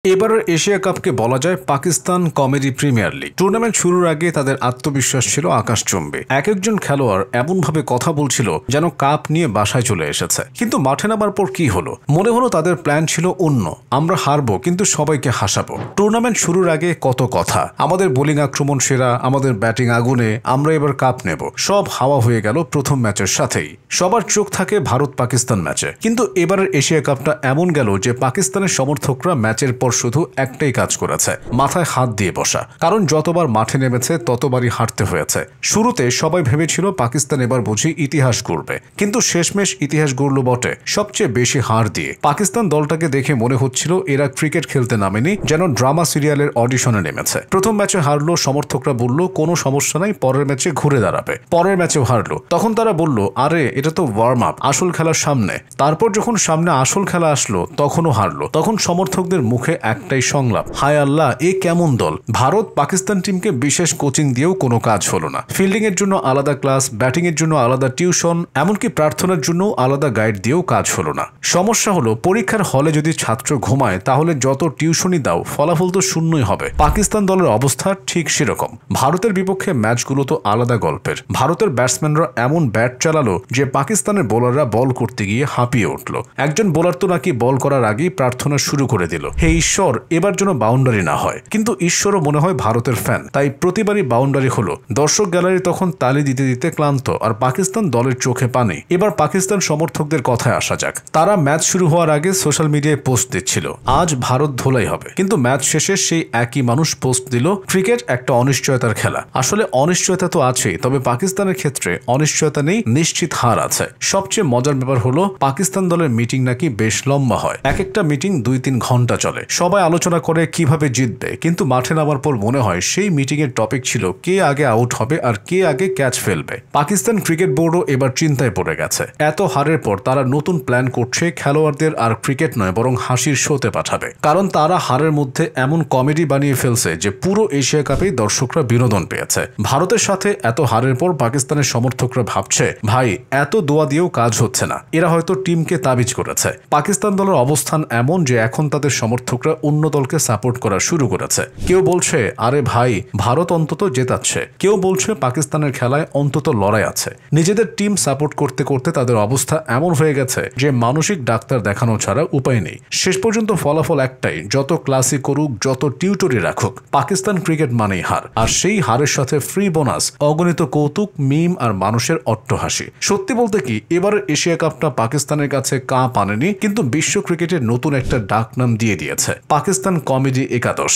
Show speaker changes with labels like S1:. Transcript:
S1: এবারের এশিয়া কাপকে বলা যায় Pakistan comedy premier league. Tournament শুরুর আগে তাদের আত্মবিশ্বাস ছিল আকাশচুম্বী। এক একজন খেলোয়াড় এমনভাবে কথা বলছিল যেন কাপ নিয়ে বাসায় চলে এসেছে। কিন্তু মাঠে নামার পর কি হলো? মনে হলো তাদের প্ল্যান ছিল অন্য। আমরা হারবো কিন্তু সবাইকে হাসাবো। টুর্নামেন্ট শুরুর আগে কত কথা, আমাদের বোলিং আক্রমণ সেরা, আমাদের ব্যাটিং আগুনে, আমরা এবার কাপ নেব, সব হাওয়া হয়ে গেল প্রথম ম্যাচের সাথেই। সবার চোখ থাকে ভারত পাকিস্তান ম্যাচে। কিন্তু এবারের এশিয়া কাপটা এমন গেল যে পাকিস্তানের সমর্থকরা ম্যাচের পর শুধু একটাই কাজ করেছে, মাথায় হাত দিয়ে বসা। কারণ যতবার মাঠে নেমেছে ততবারই হারতে হয়েছে। শুরুতে সবাই ভেবেছিল পাকিস্তান এবার বুঝি ইতিহাস গড়বে, কিন্তু শেষমেশ ইতিহাস গড়ল বটে, সবচেয়ে বেশি হার দিয়ে। পাকিস্তান দলটাকে দেখে মনে হচ্ছিল এরা ক্রিকেট খেলতে নামেনি, যেন ড্রামা সিরিয়ালের অডিশনে নেমেছে। প্রথম ম্যাচে হারলো, সমর্থকরা বলল কোনো সমস্যা নাই, পরের ম্যাচে ঘুরে দাঁড়াবে। পরের ম্যাচেও হারলো, তখন তারা বলল আরে এটা তো ওয়ার্ম আপ, আসল খেলার সামনে। তারপর যখন সামনে আসল খেলা আসলো তখনও হারলো। তখন সমর্থকদের মুখে একটাই সংলাপ, হায় আল্লাহ এ কেমন দল। ভারত পাকিস্তান টিমকে বিশেষ কোচিং দিয়েও কোনো কাজ হলো না। ফিল্ডিং এর জন্য আলাদা ক্লাস, ব্যাটিং এর জন্য আলাদা টিউশন, এমনকি প্রার্থনার জন্য আলাদা গাইড দিয়েও কাজ হলো না। সমস্যা হলো পরীক্ষার হলে যদি ছাত্র ঘুমায় তাহলে যত টিউশনই দাও ফলাফল তো শূন্যই হবে। পাকিস্তান দলের অবস্থা ঠিক সেরকম। ভারতের বিপক্ষে ম্যাচগুলো তো আলাদা গল্পের। ভারতের ব্যাটসম্যানরা এমন ব্যাট চালালো যে পাকিস্তানের বোলাররা বল করতে গিয়ে হাঁপিয়ে উঠল। একজন বোলার তো নাকি বল করার আগেই প্রার্থনা শুরু করে দিল, হে ঈশ্বর এবার যেন বাউন্ডারি না হয়। কিন্তু ঈশ্বরও মনে হয় ভারতের ফ্যান, তাই প্রতিবারই বাউন্ডারি হলো। দর্শক গ্যালারি তখন তালি দিতে দিতে ক্লান্ত, আর পাকিস্তান দলের চোখে পানি। এবার পাকিস্তান সমর্থকদের কথায় আসা যাক। তারা ম্যাচ শুরু হওয়ার আগে সোশ্যাল মিডিয়ায় পোস্ট দিচ্ছিল, আজ ভারত ধোলাই হবে। কিন্তু ম্যাচ শেষে সেই একই মানুষ পোস্ট দিল, ক্রিকেট একটা অনিশ্চয়তার খেলা। আসলে অনিশ্চয়তা তো আছেই, তবে পাকিস্তানের ক্ষেত্রে অনিশ্চয়তা নেই, নিশ্চিত হার আছে। সবচেয়ে মজার ব্যাপার হলো পাকিস্তান দলের মিটিং নাকি বেশ লম্বা হয়। এক একটা মিটিং 2-3 ঘন্টা চলে। সবাই আলোচনা করে কিভাবে জিতবে, কিন্তু মাঠে নামার পর মনে হয় সেই মিটিং এর টপিক ছিল কে আগে আউট হবে আর কে আগে ক্যাচ ফেলবে। পাকিস্তান ক্রিকেট বোর্ডও এবার চিন্তায় পড়ে গেছে। এত হারের পর তারা নতুন প্ল্যান করছে, খেলোয়াড়দের আর ক্রিকেট নয় বরং হাসির শোতে পাঠাবে। কারণ তারা হারের মধ্যে এমন কমেডি বানিয়ে ফেলছে যে পুরো এশিয়া কাপেই দর্শকরা বিনোদন পেয়েছে। ভারতের সাথে এত হারের পর পাকিস্তানের সমর্থকরা ভাবছে ভাই এত দোয়া দিয়েও কাজ হচ্ছে না, এরা হয়তো টিমকে তাবিজ করেছে। পাকিস্তান দলের অবস্থান এমন যে এখন তাদের সমর্থকরা অন্য দলকে সাপোর্ট করা শুরু করেছে। কেউ বলছে আরে ভাই ভারত অন্তত জেতাচ্ছে, কেউ বলছে পাকিস্তানের খেলায় অন্তত লড়াই আছে। নিজেদের টিম সাপোর্ট করতে করতে তাদের অবস্থা এমন হয়ে গেছে যে মানসিক ডাক্তার দেখানো ছাড়া উপায় নেই। শেষ পর্যন্ত ফলাফল একটাই, যত ক্লাসই করুক, যত টিউটরি রাখুক, পাকিস্তান ক্রিকেট মানেই হার। আর সেই হারের সাথে ফ্রি বোনাস, অগণিত কৌতুক, মিম আর মানুষের অট্টহাসি। সত্যি বলতে কি এবারের এশিয়া কাপটা পাকিস্তানের কাছে কাপ আনেনি, কিন্তু বিশ্ব ক্রিকেটের নতুন একটা ডাক নাম দিয়ে দিয়েছে, পাকিস্তান কমেডি একাদশ।